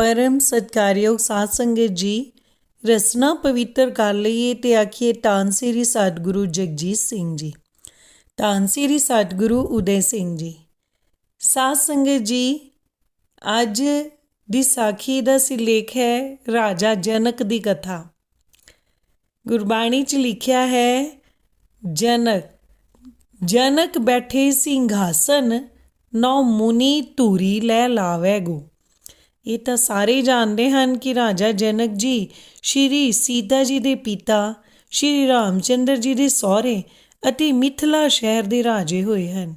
परम सत्कारयोग साध संगत जी, रसना पवित्र कर लईए ते आखिए धन श्री सतगुरु जगजीत सिंह जी, धन श्री सतगुरु उदय सिंह जी। साध संगत जी, अज दी साखी दा सिरलेख है राजा जनक दी कथा। गुरबाणी च लिखिया है, जनक जनक बैठे सिंघासन, नौ मुनि धूरी लै लावै गो। ये तो सारे जानते हैं कि राजा जनक जी श्री सीता जी के पिता श्री रामचंद्र जी के सहुरे अति मिथिला शहर के राजे हुए हैं।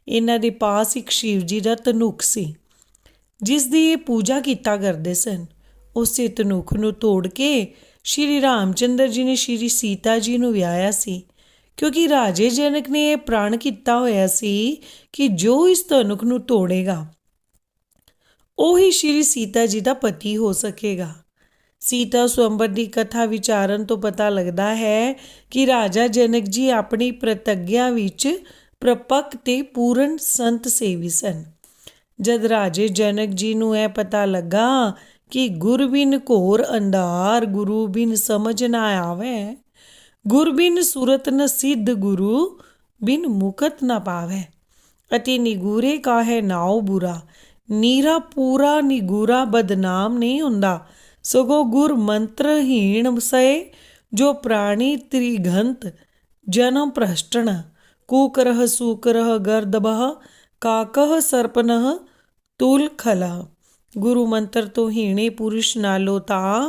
इन्हां दे पास एक शिव जी का धनुख सी, जिसकी ये पूजा किया करते सन। उस धनुख नूं तोड़ के श्री रामचंद्र जी ने श्री सीता जी नूं विआया सी, क्योंकि राजे जनक ने यह प्रण किया होया सी कि जो इस धनुख नूं तोड़ेगा ਉਹੀ श्री सीता जी का पति हो सकेगा। सीता स्वयंवर की कथा विचारन तो पता लगता है कि राजा जनक जी अपनी प्रतिज्ञा विच प्रपक ते पूर्ण संत सेवी सन। जद राजे जनक जी नूं यह पता लगा कि गुर बिन घोर अंधार, गुरु बिन समझ ना आवे, गुर बिन सुरत न सिद्ध, गुरु बिन मुकत न पावे, अति निगूरे काहे नाव बुरा, नीरा पूरा निगूरा बदनाम नहीं हुंदा, सगों गुर मंत्रहीण सए, जो प्राणी त्रिघंत जन्म भ्रष्टण, कुकरह सूकरह गर्दबह, काकह सर्पनह तुल खलह। गुरु मंत्र तो हीणे पुरुष नालों तां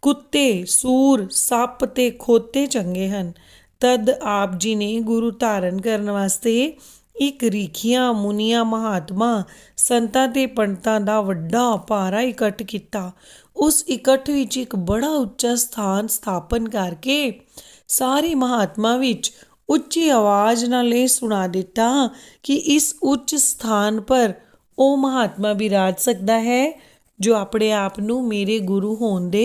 कुत्ते सूर सप ते खोते चंगे हन। तद आप जी ने गुरु धारण करने वास्ते एक रीखियां मुनिया महात्मा संतां ते पंडितां दा वड्डा भारा इकट्ठ किया। उस इकट्ठ विच एक बड़ा उच्चा स्थान स्थापन करके सारे महात्मा विच उच्ची आवाज़ नाल ये सुना दिता कि इस उच्च स्थान पर वो महात्मा विराज सकता है जो अपने आप नूं मेरे गुरु होण दे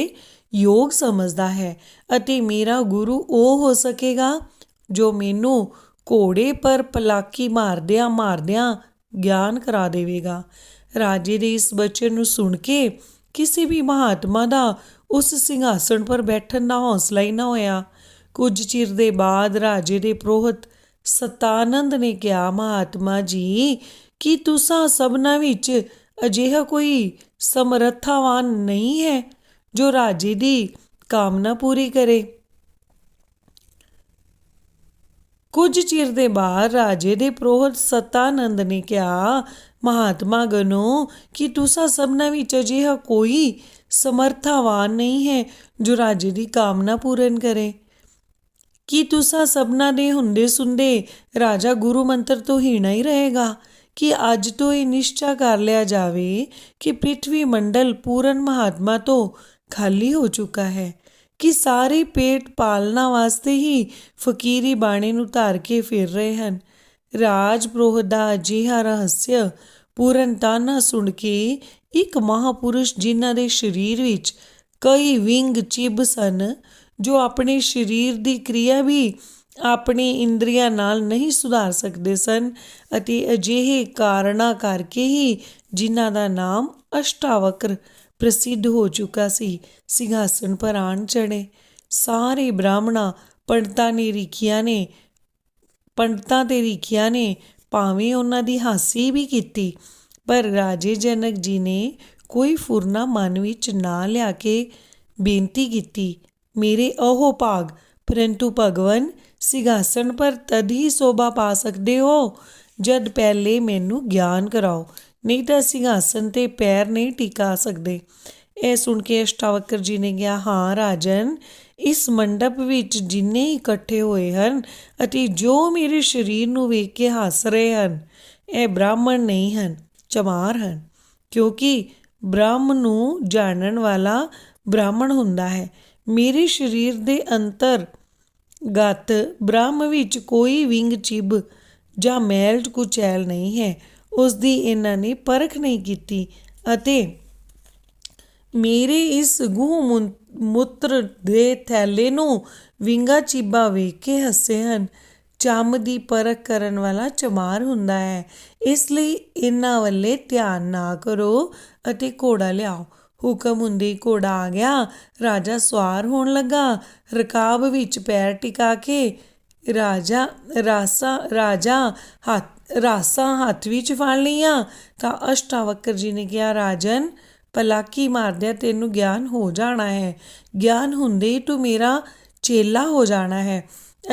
योग समझदा है, अते मेरा गुरु वो हो सकेगा जो मैनू घोड़े पर पलाकी मारदियां मारदियां ज्ञान करा देवेगा। राजे दे इस बचन नूं सुन के किसी भी महात्मा दा उस सिंघासन पर बैठन दा हौसला ही ना होया। कुछ चिर दे बाद राजे दे पुरोहित सतानंद ने कहा, महात्मा जी कि तुसां सबना विच अजिहा कोई समर्थावान नहीं है जो राजे दी कामना पूरी करे। कुछ चिर दे बाद राजे दे पुरोहित सतानंद ने कहा, महात्मा गणो कि तुसा सबना विच अजिहा कोई समर्थावान नहीं है जो राजे की कामना पूरन करे। कि तुसा सबना दे हुंदे सुंदे राजा गुरु मंत्र तो हीना ही रहेगा कि अज तो ये निश्चय कर लिया जावे कि पृथ्वी मंडल पूर्ण महात्मा तो खाली हो चुका है, कि सारे पेट पालना वास्ते ही फकीरी बाणे नूं धार के फिर रहे हैं। राज पुरोहित दा अजिहा रहस्य पूर्ण ताना सुन के एक महापुरुष जिन्हां दे शरीर विच कई विंग चिब सन, जो अपने शरीर की क्रिया भी अपने इंद्रियां नाल नहीं सुधार सकते सन, अते अजिहे कारणा करके ही जिन्हां दा नाम अष्टावक्र प्रसिद्ध हो चुका सी, सिंघासन पर आन चढ़े। सारे ब्राह्मणा पंडितां ते रीखिया ने भावें उन्हां दी हासी भी कीती, पर राजे जनक जी ने कोई फुरना मन विच ना लिया के बेनती कीती, मेरे अहो भाग, परंतु भगवन सिंघासन पर तद ही शोभा पा सकते हो जद पहले मैनू ज्ञान कराओ, नहीं तो सिंघासन ते पैर नहीं टिका सकते। यह सुन के अष्टावक्र जी ने कहा, हाँ राजन, इस मंडप विच जिन्ने इकट्ठे हुए हैं अति जो मेरे शरीर नूं वेख के हस रहे हैं, यह ब्राह्मण नहीं हैं, चमार हैं, क्योंकि ब्रह्म नूं जानन वाला ब्राह्मण हुंदा है। मेरे शरीर दे अंतरगत ब्रह्म विच कोई विंग चिब जां मैल कुचैल नहीं है, उसकी इन्हां ने परख नहीं की, अते मेरे इस गूह मूत्र दे थैले नूं विंगा चिब्बा वेख के हसे हैं। चम की परख करन वाला चमार हुंदा है, इसलिए इन्हां वल्ले ध्यान ना करो अते घोड़ा लियाओ। ਹੁਕਮ ਹੁੰਦੇ ਹੀ ਘੋੜਾ ਆ ਗਿਆ। ਰਾਜਾ ਸਵਾਰ ਹੋਣ ਲੱਗਾ। ਰਕਾਬ ਵਿੱਚ ਪੈਰ ਟਿਕਾ ਕੇ ਰਾਸਾਂ ਹੱਥ ਵਿੱਚ ਫੜ ਲਈਆਂ। ਤਾਂ ਅਸ਼ਟਾਵਕਰ ਜੀ ਨੇ ਕਿਹਾ, ਰਾਜਨ ਪਲਾਕੀ ਮਾਰਦਿਆਂ ਤੈਨੂੰ ਗਿਆਨ ਹੋ ਜਾਣਾ ਹੈ। ਗਿਆਨ ਹੁੰਦੇ ਹੀ ਤੂੰ ਮੇਰਾ ਚੇਲਾ ਹੋ ਜਾਣਾ ਹੈ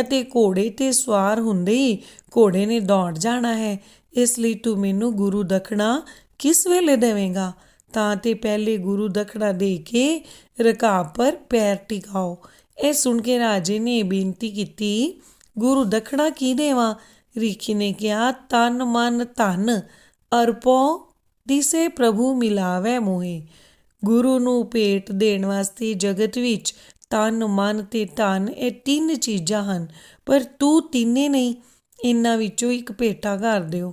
ਅਤੇ ਘੋੜੇ 'ਤੇ ਸਵਾਰ ਹੁੰਦੇ ਹੀ ਘੋੜੇ ਨੇ ਦੌੜ ਜਾਣਾ ਹੈ। ਇਸ ਲਈ ਤੂੰ ਮੈਨੂੰ ਗੁਰੂ ਦਖਣਾ ਕਿਸ ਵੇਲੇ ਦੇਵੇਂਗਾ? ਤਾਂ ਤੇ ਪਹਿਲੇ ਗੁਰੂ ਦਖਣਾ ਦੇ ਕੇ ਰਕਾਬ ਪਰ ਪੈਰ ਟਿਕਾਓ। ਇਹ ਸੁਣ ਕੇ ਰਾਜੇ ਨੇ ਬੇਨਤੀ ਕੀਤੀ, ਗੁਰੂ ਦਖਣਾ ਕੀ ਦੇਵਾਂ? ਰਿਖੀ ਨੇ ਕਿਹਾ, ਤਨ ਮਨ ਧਨ ਅਰਪੋ ਦਿਸੇ ਪ੍ਰਭੂ ਮਿਲਾਵੇ ਮੋਹੇ। ਗੁਰੂ ਨੂੰ ਭੇਟ ਦੇਣ ਵਾਸਤੇ ਜਗਤ ਵਿੱਚ ਤਨ ਮਨ ਤੇ ਧਨ ਇਹ ਤਿੰਨ ਚੀਜ਼ਾਂ ਹਨ, ਪਰ ਤੂੰ ਤਿੰਨੇ ਨਹੀਂ, ਇਹਨਾਂ ਵਿੱਚੋਂ ਇੱਕ ਭੇਟਾ ਕਰ ਦਿਓ।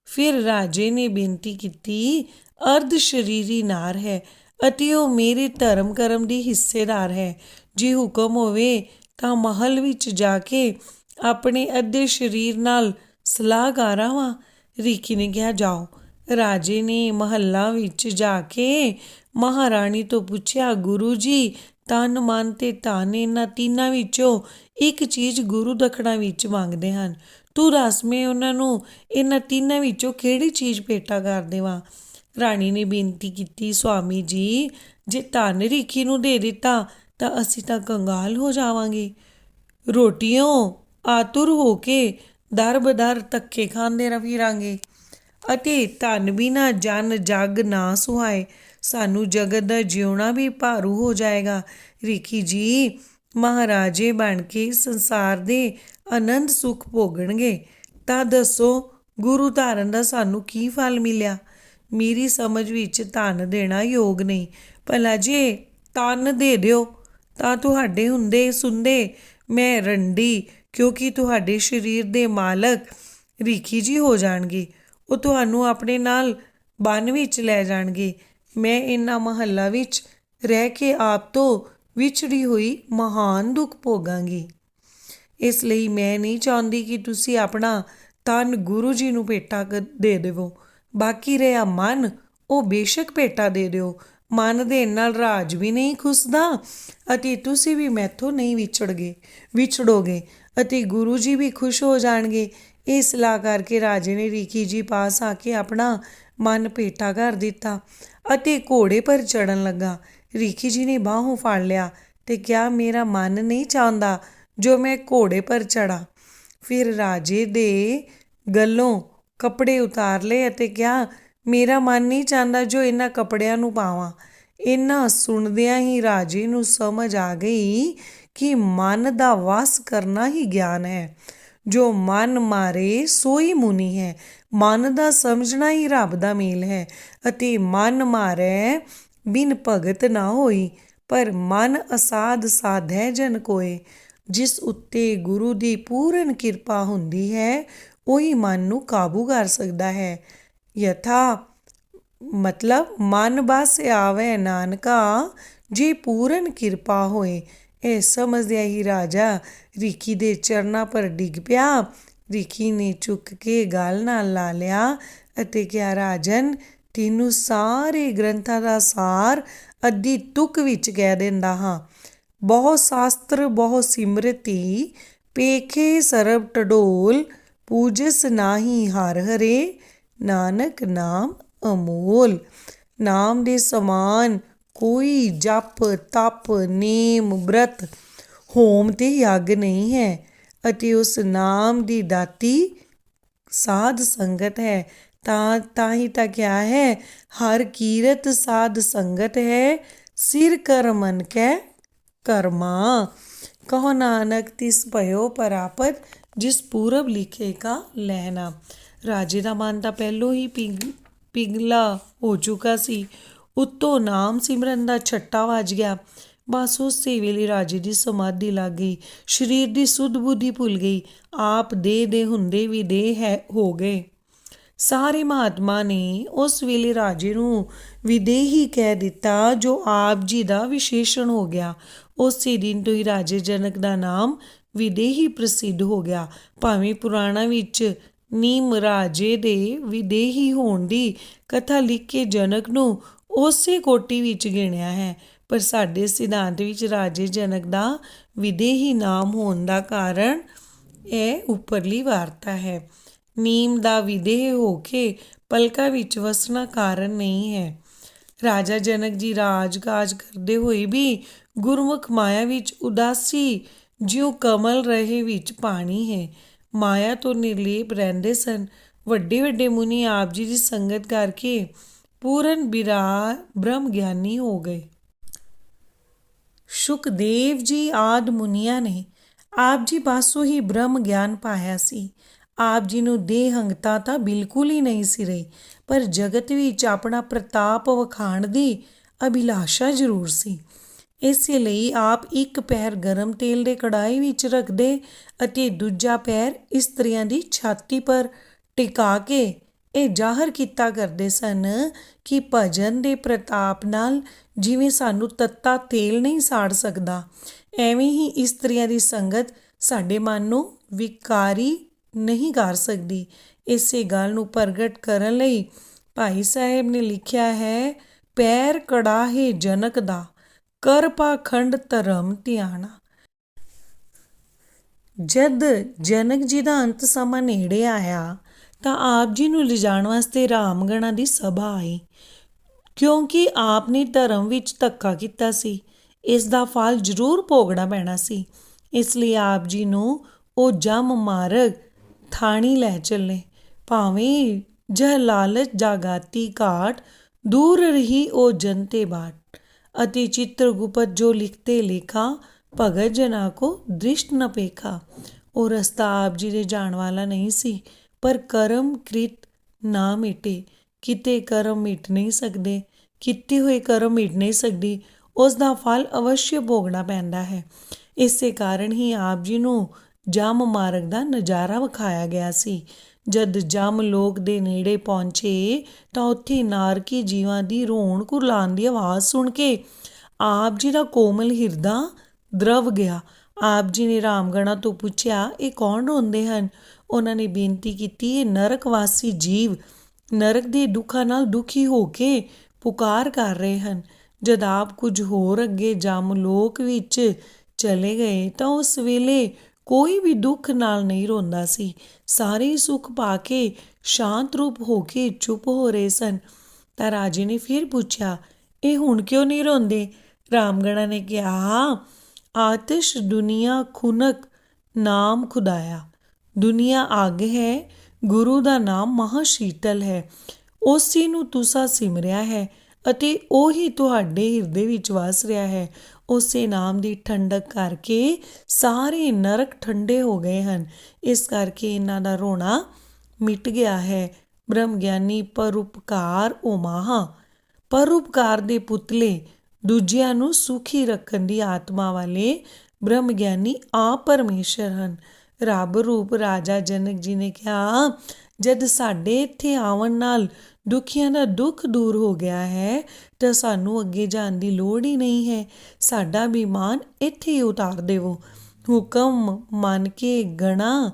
ਫਿਰ ਰਾਜੇ ਨੇ ਬੇਨਤੀ ਕੀਤੀ, ਅਰਧ ਸ਼ਰੀਰੀ ਨਾਰ ਹੈ ਅਤੇ ਉਹ ਮੇਰੇ ਧਰਮ ਕਰਮ ਦੀ ਹਿੱਸੇਦਾਰ ਹੈ। ਜੇ ਹੁਕਮ ਹੋਵੇ ਤਾਂ ਮਹਲ ਵਿੱਚ ਜਾ ਕੇ ਆਪਣੇ ਅੱਧੇ ਸਰੀਰ ਨਾਲ ਸਲਾਹ ਕਰ ਆਵਾਂ। ਰਿਖੀ ਨੇ ਕਿਹਾ, ਜਾਓ। ਰਾਜੇ ਨੇ ਮਹੱਲਾਂ ਵਿੱਚ ਜਾ ਕੇ ਮਹਾਰਾਣੀ ਤੋਂ ਪੁੱਛਿਆ, ਗੁਰੂ ਜੀ ਤਨ ਮਨ ਤੇ ਧਨ ਇਹਨਾਂ ਤਿੰਨਾਂ ਵਿੱਚੋਂ ਇੱਕ ਚੀਜ਼ ਗੁਰੂ ਦਖਣਾ ਵਿੱਚ ਮੰਗਦੇ ਹਨ। ਤੂੰ ਦੱਸ ਮੈਂ ਉਹਨਾਂ ਨੂੰ ਇਹਨਾਂ ਤਿੰਨਾਂ ਵਿੱਚੋਂ ਕਿਹੜੀ ਚੀਜ਼ ਭੇਟਾ ਕਰ ਦੇਵਾਂ? ਰਾਣੀ ਨੇ ਬੇਨਤੀ ਕੀਤੀ, ਸੁਆਮੀ ਜੀ ਜੇ ਧਨ ਰਿਖੀ ਨੂੰ ਦੇ ਦਿੱਤਾ ਤਾਂ ਅਸੀਂ ਤਾਂ ਕੰਗਾਲ ਹੋ ਜਾਵਾਂਗੇ। ਰੋਟੀਓਂ ਆਤੁਰ ਹੋ ਕੇ ਦਰ ਬਦਰ ਧੱਕੇ ਖਾਂਦੇ ਫਿਰਾਂਗੇ ਅਤੇ ਧਨ ਬਿਨਾਂ ਜਨ ਜਗ ਨਾ ਸੁਹਾਏ। ਸਾਨੂੰ ਜਗਤ ਦਾ ਜਿਉਣਾ ਵੀ ਭਾਰੂ ਹੋ ਜਾਏਗਾ। ਰਿਖੀ ਜੀ ਮਹਾਰਾਜੇ ਬਣ ਕੇ ਸੰਸਾਰ ਦੇ ਆਨੰਦ ਸੁੱਖ ਭੋਗਣਗੇ। ਤਾਂ ਦੱਸੋ ਗੁਰੂ ਧਾਰਨ ਦਾ ਸਾਨੂੰ ਕੀ ਫਲ ਮਿਲਿਆ? ਮੇਰੀ ਸਮਝ ਵਿੱਚ ਧਨ ਦੇਣਾ ਯੋਗ ਨਹੀਂ। ਭਲਾ ਜੇ ਧਨ ਦੇ ਦਿਓ ਤਾਂ ਤੁਹਾਡੇ ਹੁੰਦੇ ਸੁਣਦੇ ਮੈਂ ਰੰਡੀ, ਕਿਉਂਕਿ ਤੁਹਾਡੇ ਸਰੀਰ ਦੇ ਮਾਲਕ ਰਿਖੀ ਜੀ ਹੋ ਜਾਣਗੇ। ਉਹ ਤੁਹਾਨੂੰ ਆਪਣੇ ਨਾਲ ਬਨ ਵਿੱਚ ਲੈ ਜਾਣਗੇ। ਮੈਂ ਇਹਨਾਂ ਮਹੱਲਾਂ ਵਿੱਚ ਰਹਿ ਕੇ ਆਪ ਤੋਂ ਵਿਛੜੀ ਹੋਈ ਮਹਾਨ ਦੁੱਖ ਭੋਗਾਂਗੀ। ਇਸ ਲਈ ਮੈਂ ਨਹੀਂ ਚਾਹੁੰਦੀ ਕਿ ਤੁਸੀਂ ਆਪਣਾ ਤਨ ਗੁਰੂ ਜੀ ਨੂੰ ਭੇਟਾ ਦੇ ਦੇਵੋ। ਬਾਕੀ ਰਿਹਾ ਮਨ, ਉਹ ਬੇਸ਼ੱਕ ਭੇਟਾ ਦੇ ਦਿਓ। ਮਨ ਦੇਣ ਨਾਲ ਰਾਜ ਵੀ ਨਹੀਂ ਖੁੱਸਦਾ ਅਤੇ ਤੁਸੀਂ ਵੀ ਮੈਥੋਂ ਨਹੀਂ ਵਿਛੜੋਗੇ ਅਤੇ ਗੁਰੂ ਜੀ ਵੀ ਖੁਸ਼ ਹੋ ਜਾਣਗੇ। ਇਹ ਸਲਾਹ ਕਰਕੇ ਰਾਜੇ ਨੇ ਰਿਖੀ ਜੀ ਪਾਸ ਆ ਕੇ ਆਪਣਾ ਮਨ ਭੇਟਾ ਕਰ ਦਿੱਤਾ ਅਤੇ ਘੋੜੇ ਪਰ ਚੜ੍ਹਨ ਲੱਗਾ। ਰਿਖੀ ਜੀ ਨੇ ਬਾਹੋਂ ਫੜ ਲਿਆ ਤੇ ਕਿਹਾ, ਮੇਰਾ ਮਨ ਨਹੀਂ ਚਾਹੁੰਦਾ ਜੋ ਮੈਂ ਘੋੜੇ ਪਰ ਚੜ੍ਹਾਂ। ਫਿਰ ਰਾਜੇ ਦੇ ਗੱਲੋਂ ਕੱਪੜੇ ਉਤਾਰ ਲਏ ਅਤੇ ਕਿਹਾ, ਮੇਰਾ ਮਨ ਨਹੀਂ ਚਾਹੁੰਦਾ ਜੋ ਇਹਨਾਂ ਕੱਪੜਿਆਂ ਨੂੰ ਪਾਵਾਂ। ਇਹਨਾਂ ਸੁਣਦਿਆਂ ਹੀ ਰਾਜੇ ਨੂੰ ਸਮਝ ਆ ਗਈ ਕਿ ਮਨ ਦਾ ਵਸ ਕਰਨਾ ਹੀ ਗਿਆਨ ਹੈ। ਜੋ ਮਨ ਮਾਰੇ ਸੋਈ ਮੁਨੀ ਹੈ। ਮਨ ਦਾ ਸਮਝਣਾ ਹੀ ਰੱਬ ਦਾ ਮੇਲ ਹੈ ਅਤੇ ਮਨ ਮਾਰੈ ਬਿਨ ਭਗਤ ਨਾ ਹੋਈ, ਪਰ ਮਨ ਅਸਾਧ ਸਾਧੈ ਜਨ ਕੋਏ। ਜਿਸ ਉੱਤੇ ਗੁਰੂ ਦੀ ਪੂਰਨ ਕਿਰਪਾ ਹੁੰਦੀ ਹੈ ਉਹੀ ਮਨ ਨੂੰ ਕਾਬੂ ਕਰ ਸਕਦਾ ਹੈ। ਯਥਾ ਮਤਲਬ ਮਨ ਬਸ ਆਵੇ ਨਾਨਕਾ, ਜੇ ਪੂਰਨ ਕਿਰਪਾ ਹੋਏ। ਇਹ ਸਮਝਦਿਆਂ ਹੀ ਰਾਜਾ ਰਿਖੀ ਦੇ ਚਰਨਾਂ ਪਰ ਡਿੱਗ ਪਿਆ। ਰਿਖੀ ਨੇ ਚੁੱਕ ਕੇ ਗਲ ਨਾਲ ਲਾ ਲਿਆ ਅਤੇ ਕਿਹਾ, ਰਾਜਨ ਤੈਨੂੰ ਸਾਰੇ ਗ੍ਰੰਥਾਂ ਦਾ ਸਾਰ ਅੱਧੀ ਤੁਕ ਵਿੱਚ ਕਹਿ ਦਿੰਦਾ ਹਾਂ। ਬਹੁ ਸ਼ਾਸਤਰ ਬਹੁ ਸਿਮਰਤੀ, ਪੇਖੇ ਸਰਬ ਟਡੋਲ, ਪੂਜਸ ਨਾਹੀ ਹਰ ਹਰੇ, ਨਾਨਕ ਨਾਮ ਅਮੋਲ। ਨਾਮ ਦੇ ਸਮਾਨ ਕੋਈ ਜਪ ਤਪ ਨੇਮ ਬ੍ਰਤ ਹੋਮ ਤੇ ਯੱਗ ਨਹੀਂ ਹੈ ਅਤੇ ਉਸ ਨਾਮ ਦੀ ਦਾਤੀ ਸਾਧ ਸੰਗਤ ਹੈ। ਤਾਂ ਹੀ ਤਾਂ ਕਿਹਾ ਹੈ, ਹਰ ਕੀਰਤ ਸਾਧ ਸੰਗਤ ਹੈ, ਸਿਰ ਕਰ ਮਨ ਕੈ ਕਰਮਾ। ਕਹੋ ਨਾਨਕ ਤਿਸ ਭਇਓ ਪ੍ਰਾਪਤ, ਜਿਸ ਪੂਰਬ ਲਿਖੇ ਕਾ ਲੈਣਾ। ਰਾਜੇ ਦਾ ਮਨ ਤਾਂ ਪਹਿਲੋਂ ਹੀ ਪਿਘਲਾ ਹੋ ਚੁੱਕਾ ਸੀ, ਉੱਤੋਂ ਨਾਮ ਸਿਮਰਨ ਦਾ ਛੱਟਾ ਵੱਜ ਗਿਆ। ਬਸ ਉਸੇ ਵੇਲੇ ਰਾਜੇ ਦੀ ਸਮਾਧੀ ਲੱਗ ਗਈ। ਸਰੀਰ ਦੀ ਸੁੱਧ ਬੁੱਧੀ ਭੁੱਲ ਗਈ। ਆਪ ਦੇਹ ਦੇ ਹੁੰਦੇ ਵੀ ਦੇਹ ਹੋ ਗਏ। ਸਾਰੇ ਮਹਾਤਮਾ ਨੇ ਉਸ ਵੇਲੇ ਰਾਜੇ ਨੂੰ ਵਿਦੇਹੀ ਕਹਿ ਦਿੱਤਾ, ਜੋ ਆਪ ਜੀ ਦਾ ਵਿਸ਼ੇਸ਼ਣ ਹੋ ਗਿਆ। ਉਸੇ ਦਿਨ ਤੋਂ ਹੀ ਰਾਜੇ ਜਨਕ ਦਾ ਨਾਮ ਵਿਦੇਹੀ ਪ੍ਰਸਿੱਧ ਹੋ ਗਿਆ। ਭਾਵੇਂ ਪੁਰਾਣਾਂ ਵਿੱਚ ਨੀਮ ਰਾਜੇ ਦੇ ਵਿਦੇਹੀ ਹੋਣ ਦੀ ਕਥਾ ਲਿਖ ਕੇ ਜਨਕ ਨੂੰ ਉਸੇ ਕੋਟੀ ਵਿੱਚ ਗਿਣਿਆ ਹੈ। ਪਰ ਸਾਡੇ ਸਿਧਾਂਤ ਵਿੱਚ ਰਾਜੇ ਜਨਕ ਦਾ ਵਿਦੇਹੀ ਨਾਮ ਹੋਣ ਦਾ ਕਾਰਨ ਇਹ ਉੱਪਰਲੀ ਵਾਰਤਾ ਹੈ। ਨੀਮ ਦਾ ਵਿਦੇਹ ਹੋ ਕੇ ਪਲਕਾਂ ਵਿੱਚ ਵਸਣਾ ਕਾਰਨ ਨਹੀਂ ਹੈ। ਰਾਜਾ ਜਨਕ ਜੀ ਰਾਜ-ਕਾਜ ਕਰਦੇ ਹੋਏ ਵੀ ਗੁਰਮੁਖ ਮਾਇਆ ਵਿੱਚ ਉਦਾਸੀ ਜਿਉਂ ਕਮਲ ਰਹੇ ਵਿੱਚ ਪਾਣੀ ਹੈ। ਮਾਇਆ ਤੋਂ ਨਿਰਲੇਪ ਰਹਿੰਦੇ ਸਨ। ਵੱਡੇ ਵੱਡੇ ਮੁਨੀ ਆਪ ਜੀ ਦੀ ਸੰਗਤ ਕਰਕੇ ਪੂਰਨ ਬ੍ਰਹਮ ਗਿਆਨੀ ਹੋ ਗਏ। ਸੁਖਦੇਵ ਜੀ ਆਦਿ ਮੁਨੀਆਂ ਨੇ ਆਪ ਜੀ ਪਾਸੋਂ ਹੀ ਬ੍ਰਹਮ ਗਿਆਨ ਪਾਇਆ ਸੀ। ਆਪ ਜੀ ਨੂੰ ਦੇਹੰਗਤਾ ਤਾਂ ਬਿਲਕੁਲ ਹੀ ਨਹੀਂ ਸੀ ਰਹੀ, ਪਰ ਜਗਤ ਵਿੱਚ ਆਪਣਾ ਪ੍ਰਤਾਪ ਵਿਖਾਉਣ ਦੀ ਅਭਿਲਾਸ਼ਾ ਜ਼ਰੂਰ ਸੀ। ਇਸੇ ਲਈ ਆਪ ਇੱਕ ਪੈਰ ਗਰਮ ਤੇਲ ਦੇ ਕੜਾਹੀ ਵਿੱਚ ਰੱਖਦੇ ਅਤੇ ਦੂਜਾ ਪੈਰ ਇਸਤਰੀਆਂ ਦੀ ਛਾਤੀ ਪਰ ਟਿਕਾ ਕੇ ਇਹ ਜ਼ਾਹਰ ਕੀਤਾ ਕਰਦੇ ਸਨ ਕਿ ਭਜਨ ਦੇ ਪ੍ਰਤਾਪ ਨਾਲ ਜਿਵੇਂ ਸਾਨੂੰ ਤੱਤਾ ਤੇਲ ਨਹੀਂ ਸਾੜ ਸਕਦਾ, ਐਵੇਂ ਹੀ ਇਸਤਰੀਆਂ ਦੀ ਸੰਗਤ ਸਾਡੇ ਮਨ ਨੂੰ ਵਿਕਾਰੀ ਨਹੀਂ ਕਰ ਸਕਦੀ। ਇਸੇ ਗੱਲ ਨੂੰ ਪ੍ਰਗਟ ਕਰਨ ਲਈ ਭਾਈ ਸਾਹਿਬ ਨੇ ਲਿਖਿਆ ਹੈ, ਪੈਰ ਕੜਾਹੇ ਜਨਕ ਦਾ ਕਰ ਪਾਖੰਡ ਧਰਮ ਧਿਆਣਾ। ਜਦ ਜਨਕ ਜੀ ਦਾ ਅੰਤ ਸਮਾਂ ਨੇੜੇ ਆਇਆ ਤਾਂ ਆਪ ਜੀ ਨੂੰ ਲਿਜਾਣ ਵਾਸਤੇ ਰਾਮਗਣਾਂ ਦੀ ਸਭਾ ਆਈ। ਕਿਉਂਕਿ ਆਪ ਨੇ ਧਰਮ ਵਿੱਚ ਧੱਕਾ ਕੀਤਾ ਸੀ, ਇਸ ਦਾ ਫਲ ਜ਼ਰੂਰ ਭੋਗਣਾ ਪੈਣਾ ਸੀ। ਇਸ ਲਈ ਆਪ ਜੀ ਨੂੰ ਉਹ ਜਮ ਮਾਰਗ ਥਾਣੀ ਲੈ ਚੱਲੇ। ਭਾਵੇਂ ਜਹ ਲਾਲਚ ਜਾਗਾਤੀ ਘਾਟ, ਦੂਰ ਰਹੀ ਉਹ ਜਨਤੇ ਬਾਟ। ਅਤੇ ਚਿੱਤਰਗੁਪਤ ਜੋ ਲਿਖਤੇ ਲੇਖਾ, ਭਗਤ ਜਨਾਂ ਕੋ ਦ੍ਰਿਸ਼ਟ ਨ ਪੇਖਾ। ਉਹ ਰਸਤਾ ਆਪ ਜੀ ਦੇ ਜਾਣ ਵਾਲਾ ਨਹੀਂ ਸੀ, ਪਰ ਕਰਮ ਕ੍ਰਿਤ ਨਾ ਮਿਟੇ। ਕਿਤੇ ਕਰਮ ਮਿਟ ਨਹੀਂ ਸਕਦੇ, ਕੀਤੇ ਹੋਏ ਕਰਮ ਮਿਟ ਨਹੀਂ ਸਕਦੀ, ਉਸ ਦਾ ਫਲ ਅਵਸ਼ਯ ਭੋਗਣਾ ਪੈਂਦਾ ਹੈ। ਇਸੇ ਕਾਰਨ ਹੀ ਆਪ ਜੀ ਨੂੰ ਜਮ ਮਾਰਗ ਦਾ ਨਜ਼ਾਰਾ ਵਿਖਾਇਆ ਗਿਆ ਸੀ। ਜਦ ਜਮ ਲੋਕ ਦੇ ਨੇੜੇ ਪਹੁੰਚੇ ਤਾਂ ਉੱਥੇ ਨਾਰਕੀ ਜੀਵਾਂ ਦੀ ਰੋਣ ਕੁਰਲਾਉਣ ਦੀ ਆਵਾਜ਼ ਸੁਣ ਕੇ ਆਪ ਜੀ ਦਾ ਕੋਮਲ ਹਿਰਦਾ ਦਰਵ ਗਿਆ। ਆਪ ਜੀ ਨੇ ਰਾਮਗਣਾਂ ਤੋਂ ਪੁੱਛਿਆ, ਇਹ ਕੌਣ ਰੋਂਦੇ ਹਨ? ਉਹਨਾਂ ਨੇ ਬੇਨਤੀ ਕੀਤੀ, ਇਹ ਨਰਕਵਾਸੀ ਜੀਵ ਨਰਕ ਦੇ ਦੁੱਖਾਂ ਨਾਲ ਦੁਖੀ ਹੋ ਕੇ ਪੁਕਾਰ ਕਰ ਰਹੇ ਹਨ। ਜਦ ਆਪ ਕੁਝ ਹੋਰ ਅੱਗੇ ਜਮ ਲੋਕ ਵਿੱਚ ਚਲੇ ਗਏ ਤਾਂ ਉਸ ਵੇਲੇ ਕੋਈ ਵੀ ਦੁੱਖ ਨਾਲ ਨਹੀਂ ਰੋਂਦਾ ਸੀ। ਸਾਰੇ ਸੁੱਖ ਪਾ ਕੇ ਸ਼ਾਂਤ ਰੂਪ ਹੋ ਕੇ ਚੁੱਪ ਹੋ ਰਹੇ ਸਨ। ਤਾਂ ਰਾਜੇ ਨੇ ਫਿਰ ਪੁੱਛਿਆ, ਇਹ ਹੁਣ ਕਿਉਂ ਨਹੀਂ ਰੋਂਦੇ? ਰਾਮਗਣਾਂ ਨੇ ਕਿਹਾ, ਆਤਿਸ਼ ਦੁਨੀਆ ਖੁਨਕ ਨਾਮ ਖੁਦਾਇਆ। ਦੁਨੀਆ ਅੱਗ ਹੈ, ਗੁਰੂ ਦਾ ਨਾਮ ਮਹਾ ਸ਼ੀਤਲ ਹੈ। ਉਸੇ ਨੂੰ ਤੁਸਾਂ ਸਿਮਰਿਆ ਹੈ ਅਤੇ ਉਹੀ ਤੁਹਾਡੇ ਹਿਰਦੇ ਵਿੱਚ ਵਸ ਰਿਹਾ ਹੈ। ਉਸੇ ਨਾਮ ਦੀ ਠੰਡਕ ਕਰਕੇ ਸਾਰੇ ਨਰਕ ਠੰਡੇ ਹੋ ਗਏ ਹਨ। ਇਸ ਕਰਕੇ ਇਹਨਾਂ ਦਾ ਰੋਣਾ ਮਿਟ ਗਿਆ ਹੈ। ਬ੍ਰਹਮ ਗਿਆਨੀ ਪਰਉਪਕਾਰ ਉਮਾਹਾ। ਪਰਉਪਕਾਰ ਦੇ ਪੁਤਲੇ, ਦੂਜਿਆਂ ਨੂੰ ਸੁਖੀ ਰੱਖਣ ਦੀ ਆਤਮਾ ਵਾਲੇ ਬ੍ਰਹਮ ਗਿਆਨੀ ਆਪ ਪਰਮੇਸ਼ਰ ਹਨ। ਰੱਬ ਰੂਪ ਰਾਜਾ ਜਨਕ ਜੀ ਨੇ ਕਿਹਾ, ਜਦ ਸਾਡੇ ਇੱਥੇ ਆਉਣ ਨਾਲ ਦੁਖੀਆਂ ਦਾ ਦੁੱਖ ਦੂਰ ਹੋ ਗਿਆ ਹੈ ਤਾਂ ਸਾਨੂੰ ਅੱਗੇ ਜਾਣ ਦੀ ਲੋੜ ਹੀ ਨਹੀਂ ਹੈ। ਸਾਡਾ ਵਿਮਾਨ ਇੱਥੇ ਹੀ ਉਤਾਰ ਦੇਵੋ। ਹੁਕਮ ਮੰਨ ਕੇ ਗਣਾ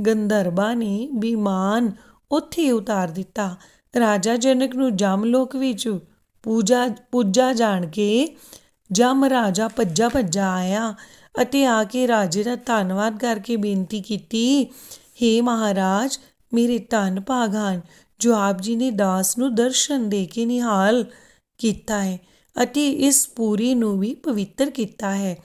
ਗੰਧਰਬਾਂ ਨੇ ਵਿਮਾਨ ਉੱਥੇ ਹੀ ਉਤਾਰ ਦਿੱਤਾ। ਰਾਜਾ ਜਨਕ ਨੂੰ ਜਮਲੋਕ ਵਿੱਚ ਪੁੱਜਾ ਜਾਣ ਕੇ ਜਮ ਰਾਜਾ ਭੱਜਾ ਆਇਆ ਅਤੇ ਆ ਕੇ ਰਾਜੇ ਦਾ ਧੰਨਵਾਦ ਕਰਕੇ ਬੇਨਤੀ ਕੀਤੀ, ਹੇ ਮਹਾਰਾਜ, ਮੇਰੇ ਧੰਨ ਭਾਗ ਹਨ ਜੋ ਆਪ ਜੀ ਨੇ ਦਾਸ ਨੂੰ ਦਰਸ਼ਨ ਦੇ ਕੇ ਨਿਹਾਲ ਕੀਤਾ ਹੈ ਅਤੇ ਇਸ ਪੂਰੀ ਨੂੰ ਵੀ ਪਵਿੱਤਰ ਕੀਤਾ ਹੈ।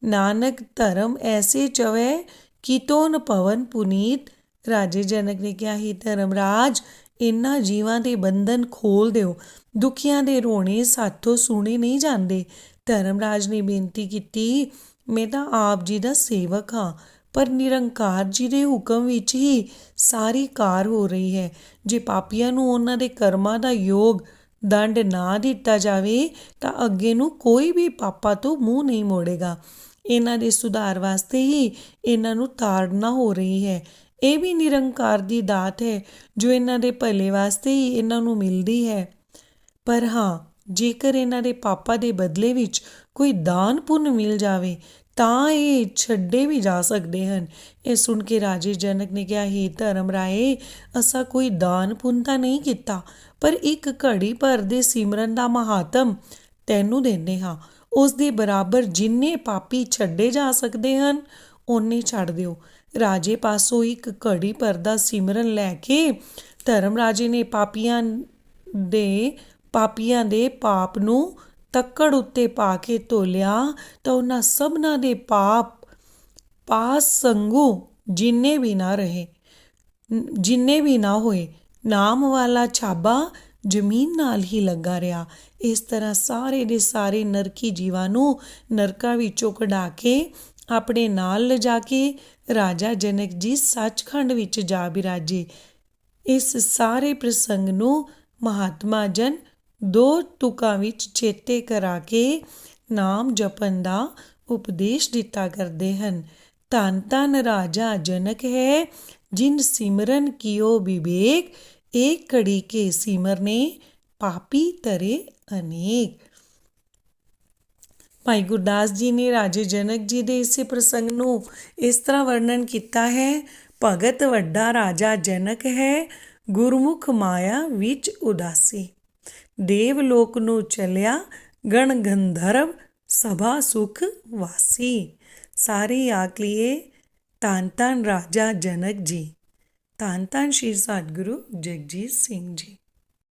ਨਾਨਕ ਧਰਮ ਐਸੇ ਚਵੈ ਕੀਤੋ ਨ ਪਵਨ ਪੁਨੀਤ। ਰਾਜੇ ਜਨਕ ਨੇ ਕਿਹਾ, ਹੀ ਧਰਮਰਾਜ, ਇਹਨਾਂ ਜੀਵਾਂ ਦੇ ਬੰਧਨ ਖੋਲ ਦਿਓ। ਦੁਖੀਆਂ ਦੇ ਰੋਣੇ ਸਾਥੋਂ ਸੁਣੇ ਨਹੀਂ ਜਾਂਦੇ। ਧਰਮਰਾਜ ਨੇ ਬੇਨਤੀ ਕੀਤੀ, ਮੈਂ ਤਾਂ ਆਪ ਜੀ ਦਾ ਸੇਵਕ ਹਾਂ, ਪਰ ਨਿਰੰਕਾਰ ਜੀ ਦੇ ਹੁਕਮ ਵਿੱਚ ਹੀ ਸਾਰੀ ਕਾਰ ਹੋ ਰਹੀ ਹੈ। ਜੇ ਪਾਪੀਆਂ ਨੂੰ ਉਹਨਾਂ ਦੇ ਕਰਮਾਂ ਦਾ ਯੋਗ ਦੰਡ ਨਾ ਦਿੱਤਾ ਜਾਵੇ ਤਾਂ ਅੱਗੇ ਨੂੰ ਕੋਈ ਵੀ ਪਾਪਾਂ ਤੋਂ ਮੂੰਹ ਨਹੀਂ ਮੋੜੇਗਾ। ਇਹਨਾਂ ਦੇ ਸੁਧਾਰ ਵਾਸਤੇ ਹੀ ਇਹਨਾਂ ਨੂੰ ਤਾੜਨਾ ਹੋ ਰਹੀ ਹੈ। ਇਹ ਵੀ ਨਿਰੰਕਾਰ ਦੀ ਦਾਤ ਹੈ ਜੋ ਇਹਨਾਂ ਦੇ ਭਲੇ ਵਾਸਤੇ ਹੀ ਇਹਨਾਂ ਨੂੰ ਮਿਲਦੀ ਹੈ। ਪਰ ਹਾਂ, ਜੇਕਰ ਇਹਨਾਂ ਦੇ ਪਾਪਾਂ ਦੇ ਬਦਲੇ ਵਿੱਚ ਕੋਈ ਦਾਨ ਪੁੰਨ ਮਿਲ ਜਾਵੇ ਤਾਂ ਇਹ ਛੱਡੇ ਵੀ ਜਾ ਸਕਦੇ ਹਨ। ਇਹ ਸੁਣ ਕੇ ਰਾਜੇ ਜਨਕ ਨੇ ਕਿਹਾ, ਹੇ ਧਰਮ ਰਾਏ, ਅਸਾਂ ਕੋਈ ਦਾਨ ਪੁੰਨ ਤਾਂ ਨਹੀਂ ਕੀਤਾ, ਪਰ ਇੱਕ ਘੜੀ ਭਰ ਦੇ ਸਿਮਰਨ ਦਾ ਮਹਾਤਮ ਤੈਨੂੰ ਦਿੰਦੇ ਹਾਂ। ਉਸ ਦੇ ਬਰਾਬਰ ਜਿੰਨੇ ਪਾਪੀ ਛੱਡੇ ਜਾ ਸਕਦੇ ਹਨ ਓਨੇ ਛੱਡ ਦਿਓ। ਰਾਜੇ ਪਾਸੋਂ ਇੱਕ ਘੜੀ ਭਰ ਦਾ ਸਿਮਰਨ ਲੈ ਕੇ ਧਰਮ ਰਾਜੇ ਨੇ ਪਾਪੀਆਂ ਦੇ ਪਾਪ ਨੂੰ ਤੱਕੜ ਉੱਤੇ ਪਾ ਕੇ ਤੋਲਿਆ ਤਾਂ ਉਹਨਾਂ ਸਭਨਾਂ ਦੇ ਪਾਸ ਸੰਗੂ ਜਿੰਨੇ ਵੀ ਨਾ ਹੋਏ। ਨਾਮ ਵਾਲਾ ਛਾਬਾ ਜ਼ਮੀਨ ਨਾਲ ਹੀ ਲੱਗਾ ਰਿਹਾ। ਇਸ ਤਰ੍ਹਾਂ ਸਾਰੇ ਦੇ ਸਾਰੇ ਨਰਕੀ ਜੀਵਾਂ ਨੂੰ ਨਰਕਾਂ ਵਿੱਚੋਂ ਕਢਾ ਕੇ ਆਪਣੇ ਨਾਲ ਲਿਜਾ ਕੇ ਰਾਜਾ ਜਨਕ ਜੀ ਸੱਚਖੰਡ ਵਿੱਚ ਜਾ ਬਿਰਾਜੇ। ਇਸ ਸਾਰੇ ਪ੍ਰਸੰਗ ਨੂੰ ਮਹਾਤਮਾ ਜਨ 2 ਤੁਕਾਂ ਵਿੱਚ ਚੇਤੇ ਕਰਾ ਕੇ ਨਾਮ ਜਪਣ ਦਾ ਉਪਦੇਸ਼ ਦਿੱਤਾ ਕਰਦੇ ਹਨ। ਧੰਨ ਧੰਨ ਰਾਜਾ ਜਨਕ ਹੈ, ਜਿਨ ਸਿਮਰਨ ਕੀਓ ਵਿਵੇਕ, ਏਕ ਘੜੀ ਕੇ ਸਿਮਰਨੇ ਪਾਪੀ ਤਰੇ ਅਨੇਕ। ਭਾਈ ਗੁਰਦਾਸ ਜੀ ਨੇ ਰਾਜੇ ਜਨਕ ਜੀ ਦੇ ਇਸੇ ਪ੍ਰਸੰਗ ਨੂੰ ਇਸ ਤਰ੍ਹਾਂ ਵਰਣਨ ਕੀਤਾ ਹੈ। ਭਗਤ ਵੱਡਾ ਰਾਜਾ ਜਨਕ ਹੈ, ਗੁਰਮੁਖ ਮਾਇਆ ਵਿੱਚ ਉਦਾਸੀ। ਦੇਵ ਲੋਕ ਨੂੰ ਚਲਿਆ, ਗਣ ਗੰਧਰਵ ਸਭਾ ਸੁਖ ਵਾਸੀ। ਸਾਰੇ ਆਖ ਲਈਏ, ਧੰਨ ਧੰਨ ਰਾਜਾ ਜਨਕ ਜੀ, ਧੰਨ ਧੰਨ ਸ਼੍ਰੀ ਸਤਿਗੁਰੂ ਜਗਜੀਤ ਸਿੰਘ ਜੀ।